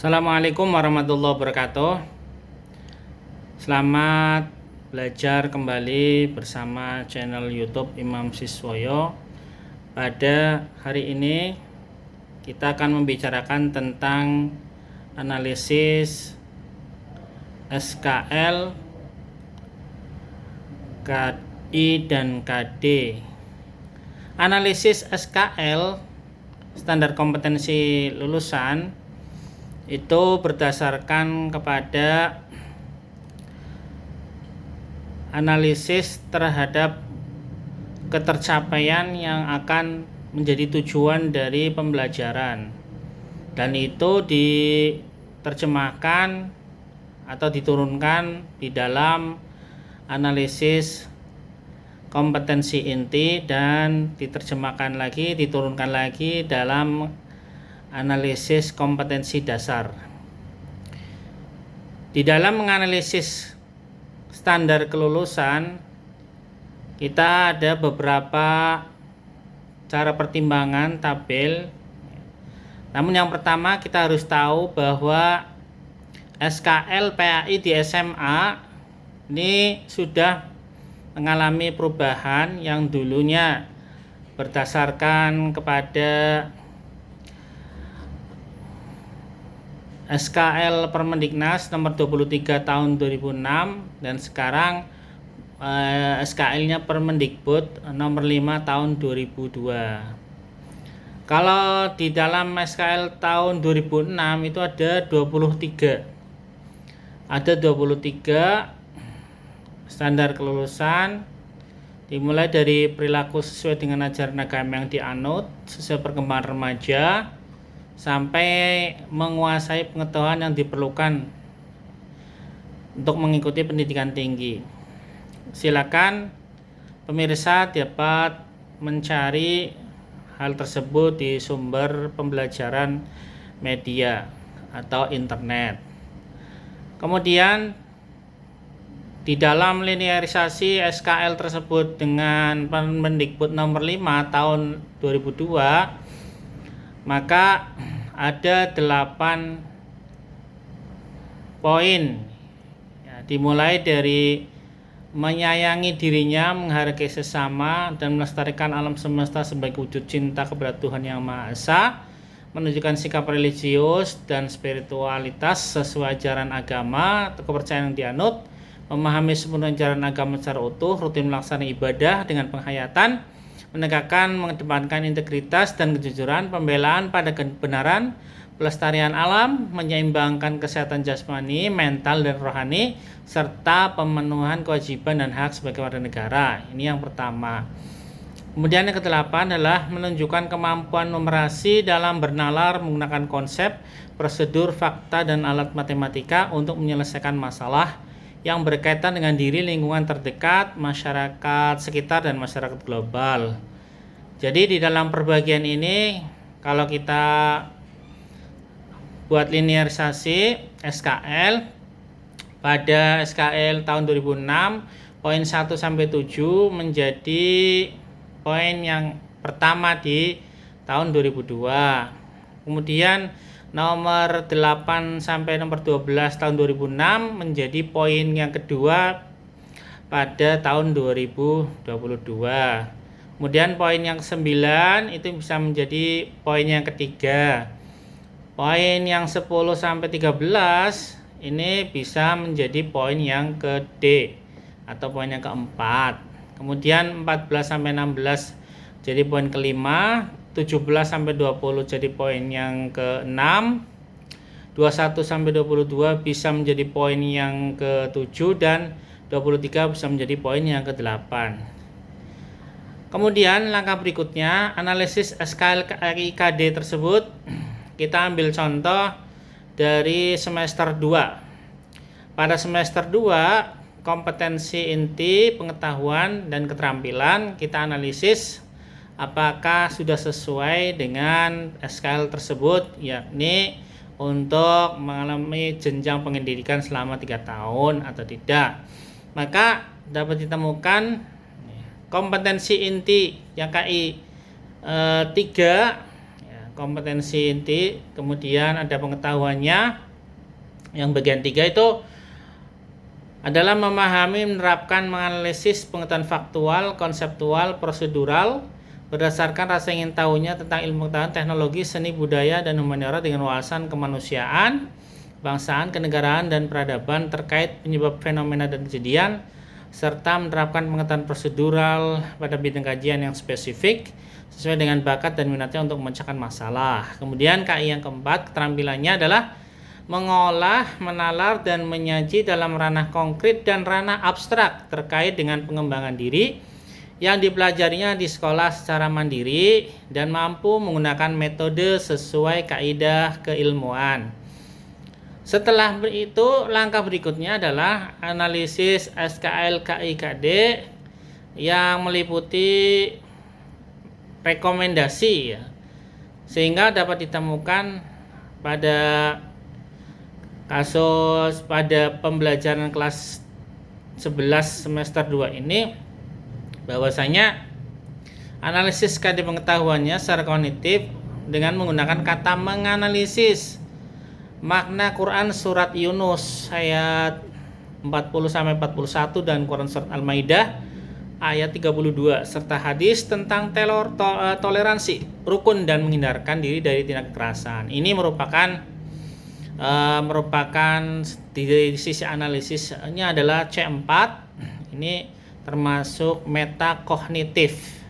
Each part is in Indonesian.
Assalamualaikum warahmatullahi wabarakatuh. Selamat belajar kembali bersama channel YouTube Imam Siswoyo. Pada hari ini kita akan membicarakan tentang analisis SKL, KI dan KD. Analisis SKL, standar kompetensi lulusan, itu berdasarkan kepada analisis terhadap ketercapaian yang akan menjadi tujuan dari pembelajaran, dan itu diterjemahkan atau diturunkan di dalam analisis kompetensi inti dan diturunkan lagi dalam analisis kompetensi dasar. Di dalam menganalisis standar kelulusan, kita ada beberapa cara pertimbangan tabel. Namun yang pertama kita harus tahu bahwa SKL PAI di SMA ini sudah mengalami perubahan yang dulunya berdasarkan kepada SKL Permendiknas nomor 23 tahun 2006 dan sekarang SKL-nya Permendikbud nomor 5 tahun 2002. Kalau di dalam SKL tahun 2006 itu ada 23. Ada 23 standar kelulusan, dimulai dari perilaku sesuai dengan ajaran agama yang dianut sesuai perkembangan remaja, sampai menguasai pengetahuan yang diperlukan untuk mengikuti pendidikan tinggi. Silakan pemirsa dapat mencari hal tersebut di sumber pembelajaran media atau internet. Kemudian di dalam linearisasi SKL tersebut dengan Permendikbud nomor 5 tahun 2002, maka ada 8 poin ya, dimulai dari menyayangi dirinya, menghargai sesama, dan melestarikan alam semesta sebagai wujud cinta kepada Tuhan Yang Maha Esa, menunjukkan sikap religius dan spiritualitas sesuai ajaran agama atau kepercayaan yang dianut, memahami sepenuhnya ajaran agama secara utuh, rutin melaksanakan ibadah dengan penghayatan, menegakkan mengedepankan integritas dan kejujuran, pembelaan pada kebenaran, pelestarian alam, menyeimbangkan kesehatan jasmani, mental dan rohani, serta pemenuhan kewajiban dan hak sebagai warga negara. Ini yang pertama. Kemudian yang ke-8 adalah menunjukkan kemampuan numerasi dalam bernalar menggunakan konsep, prosedur, fakta, dan alat matematika untuk menyelesaikan masalah yang berkaitan dengan diri, lingkungan terdekat, masyarakat sekitar, dan masyarakat global. Jadi di dalam perbagian ini, kalau kita buat linearisasi SKL, pada SKL tahun 2006, poin 1 sampai 7 menjadi poin yang pertama di tahun 2002. Kemudian nomor 8 sampai nomor 12 tahun 2006 menjadi poin yang kedua pada tahun 2022. Kemudian poin yang ke-9 itu bisa menjadi poin yang ketiga. Poin yang 10 sampai 13 ini bisa menjadi poin yang ke-D atau poin yang keempat. Kemudian 14 sampai 16 jadi poin kelima, 17 sampai 20 jadi poin yang ke-6, 21 sampai 22 bisa menjadi poin yang ke-7, dan 23 bisa menjadi poin yang ke-8. Kemudian langkah berikutnya, analisis SKL KD tersebut kita ambil contoh dari semester 2. Pada semester 2, kompetensi inti, pengetahuan, dan keterampilan kita analisis apakah sudah sesuai dengan SKL tersebut, yakni untuk mengalami jenjang pendidikan selama 3 tahun atau tidak. Maka dapat ditemukan kompetensi inti yang KI 3 kompetensi inti, kemudian ada pengetahuannya. Yang bagian 3 itu adalah memahami, menerapkan, menganalisis pengetahuan faktual, konseptual, prosedural berdasarkan rasa ingin tahunya tentang ilmu pengetahuan, teknologi, seni, budaya, dan humaniora dengan wawasan kemanusiaan, kebangsaan, kenegaraan, dan peradaban terkait penyebab fenomena dan kejadian, serta menerapkan pengetahuan prosedural pada bidang kajian yang spesifik sesuai dengan bakat dan minatnya untuk memecahkan masalah. Kemudian KI yang keempat, keterampilannya adalah mengolah, menalar, dan menyaji dalam ranah konkret dan ranah abstrak terkait dengan pengembangan diri yang dipelajarinya di sekolah secara mandiri dan mampu menggunakan metode sesuai kaidah keilmuan. Setelah itu, langkah berikutnya adalah analisis SKL KIKD yang meliputi rekomendasi ya, sehingga dapat ditemukan pada kasus pada pembelajaran kelas 11 semester 2 ini bahwasanya analisis KD pengetahuannya secara kognitif dengan menggunakan kata menganalisis makna Quran surat Yunus ayat 40-41 dan Quran surat Al-Maidah ayat 32 serta hadis tentang toleransi, rukun, dan menghindarkan diri dari tindak kekerasan. Ini merupakan di sisi analisisnya adalah C4. Ini termasuk metakognitif.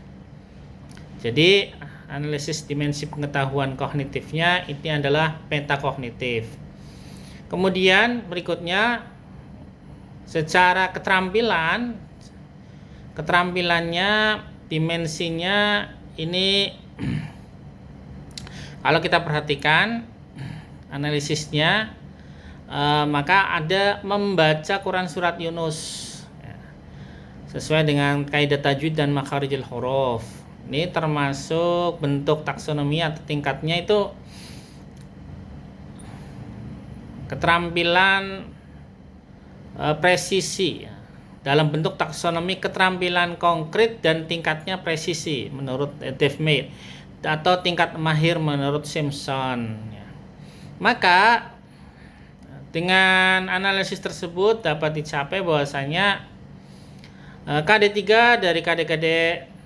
Jadi analisis dimensi pengetahuan kognitifnya ini adalah metakognitif. Kemudian berikutnya secara keterampilannya dimensinya ini kalau kita perhatikan analisisnya maka ada membaca Quran surat Yunus sesuai dengan kaidah tajwid dan makharijul huruf. Ini termasuk bentuk taksonomi atau tingkatnya itu keterampilan presisi dalam bentuk taksonomi keterampilan konkret dan tingkatnya presisi menurut DeVmeijer atau tingkat mahir menurut Simpson. Maka dengan analisis tersebut dapat dicapai bahwasanya KD3 dari KD-KD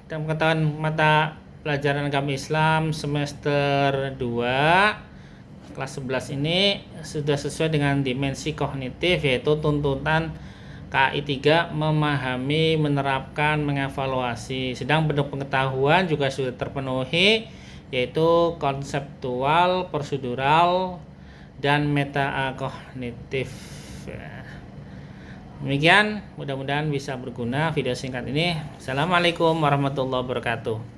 dan pengetahuan mata pelajaran agama Islam semester 2 kelas 11 ini sudah sesuai dengan dimensi kognitif, yaitu tuntutan KI3 memahami, menerapkan, mengevaluasi. Sedang bentuk pengetahuan juga sudah terpenuhi, yaitu konseptual, prosedural, dan metakognitif. Demikian, mudah-mudahan bisa berguna video singkat ini. Assalamualaikum warahmatullahi wabarakatuh.